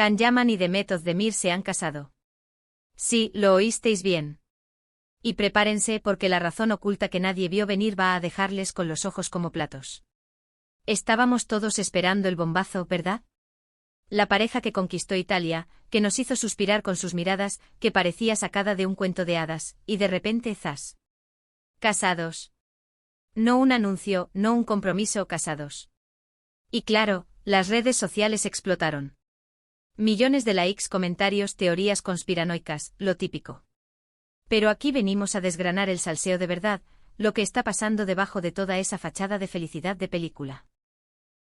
Can Yaman y Demet Özdemir se han casado. Sí, lo oísteis bien. Y prepárense porque la razón oculta que nadie vio venir va a dejarles con los ojos como platos. Estábamos todos esperando el bombazo, ¿verdad? La pareja que conquistó Italia, que nos hizo suspirar con sus miradas, que parecía sacada de un cuento de hadas, y de repente ¡zas! Casados. No un anuncio, no un compromiso, casados. Y claro, las redes sociales explotaron. Millones de likes, comentarios, teorías conspiranoicas, lo típico. Pero aquí venimos a desgranar el salseo de verdad, lo que está pasando debajo de toda esa fachada de felicidad de película.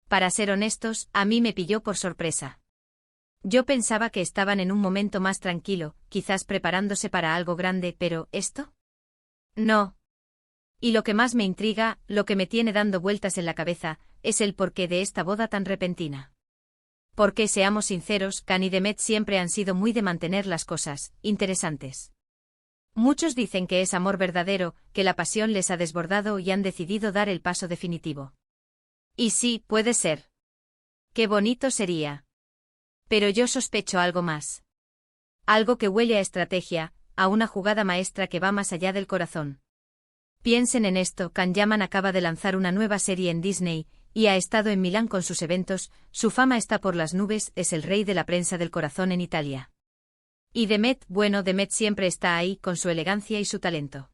Para ser honestos, a mí me pilló por sorpresa. Yo pensaba que estaban en un momento más tranquilo, quizás preparándose para algo grande, pero ¿esto? No. Y lo que más me intriga, lo que me tiene dando vueltas en la cabeza, es el porqué de esta boda tan repentina. Porque seamos sinceros, Can y Demet siempre han sido muy de mantener las cosas interesantes. Muchos dicen que es amor verdadero, que la pasión les ha desbordado y han decidido dar el paso definitivo. Y sí, puede ser. Qué bonito sería. Pero yo sospecho algo más. Algo que huele a estrategia, a una jugada maestra que va más allá del corazón. Piensen en esto, Can Yaman acaba de lanzar una nueva serie en Disney, y ha estado en Milán con sus eventos, su fama está por las nubes, es el rey de la prensa del corazón en Italia. Y Demet, bueno, Demet siempre está ahí con su elegancia y su talento.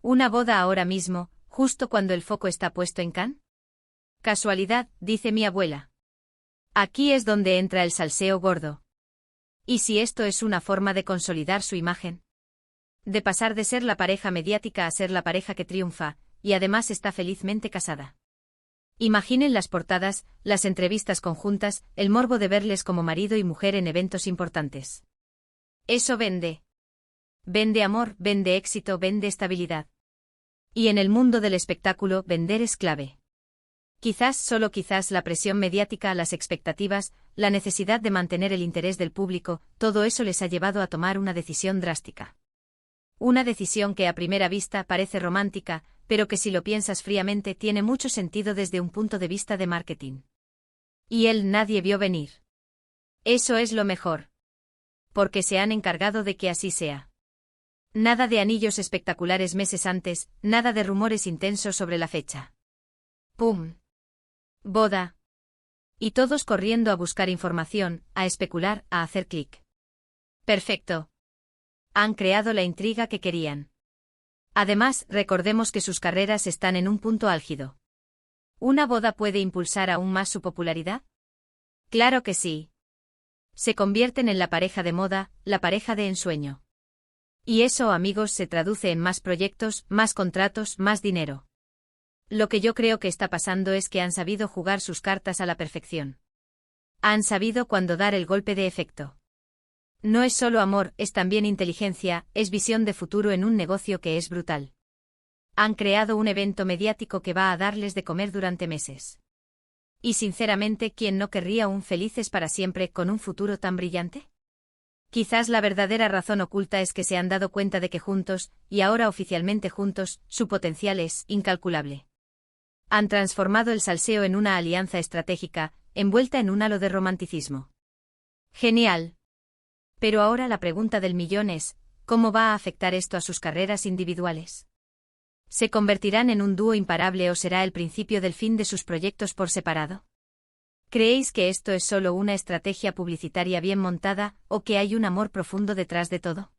¿Una boda ahora mismo, justo cuando el foco está puesto en Can? Casualidad, dice mi abuela. Aquí es donde entra el salseo gordo. ¿Y si esto es una forma de consolidar su imagen? De pasar de ser la pareja mediática a ser la pareja que triunfa, y además está felizmente casada. Imaginen las portadas, las entrevistas conjuntas, el morbo de verles como marido y mujer en eventos importantes. Eso vende. Vende amor, vende éxito, vende estabilidad. Y en el mundo del espectáculo, vender es clave. Quizás, solo quizás, la presión mediática, las expectativas, la necesidad de mantener el interés del público, todo eso les ha llevado a tomar una decisión drástica. Una decisión que a primera vista parece romántica, pero que si lo piensas fríamente tiene mucho sentido desde un punto de vista de marketing. Y él nadie vio venir. Eso es lo mejor. Porque se han encargado de que así sea. Nada de anillos espectaculares meses antes, nada de rumores intensos sobre la fecha. ¡Pum! Boda. Y todos corriendo a buscar información, a especular, a hacer clic. Perfecto. Han creado la intriga que querían. Además, recordemos que sus carreras están en un punto álgido. ¿Una boda puede impulsar aún más su popularidad? Claro que sí. Se convierten en la pareja de moda, la pareja de ensueño. Y eso, amigos, se traduce en más proyectos, más contratos, más dinero. Lo que yo creo que está pasando es que han sabido jugar sus cartas a la perfección. Han sabido cuándo dar el golpe de efecto. No es solo amor, es también inteligencia, es visión de futuro en un negocio que es brutal. Han creado un evento mediático que va a darles de comer durante meses. Y sinceramente, ¿quién no querría un felices para siempre con un futuro tan brillante? Quizás la verdadera razón oculta es que se han dado cuenta de que juntos, y ahora oficialmente juntos, su potencial es incalculable. Han transformado el salseo en una alianza estratégica, envuelta en un halo de romanticismo. Genial. Pero ahora la pregunta del millón es, ¿cómo va a afectar esto a sus carreras individuales? ¿Se convertirán en un dúo imparable o será el principio del fin de sus proyectos por separado? ¿Creéis que esto es solo una estrategia publicitaria bien montada, o que hay un amor profundo detrás de todo?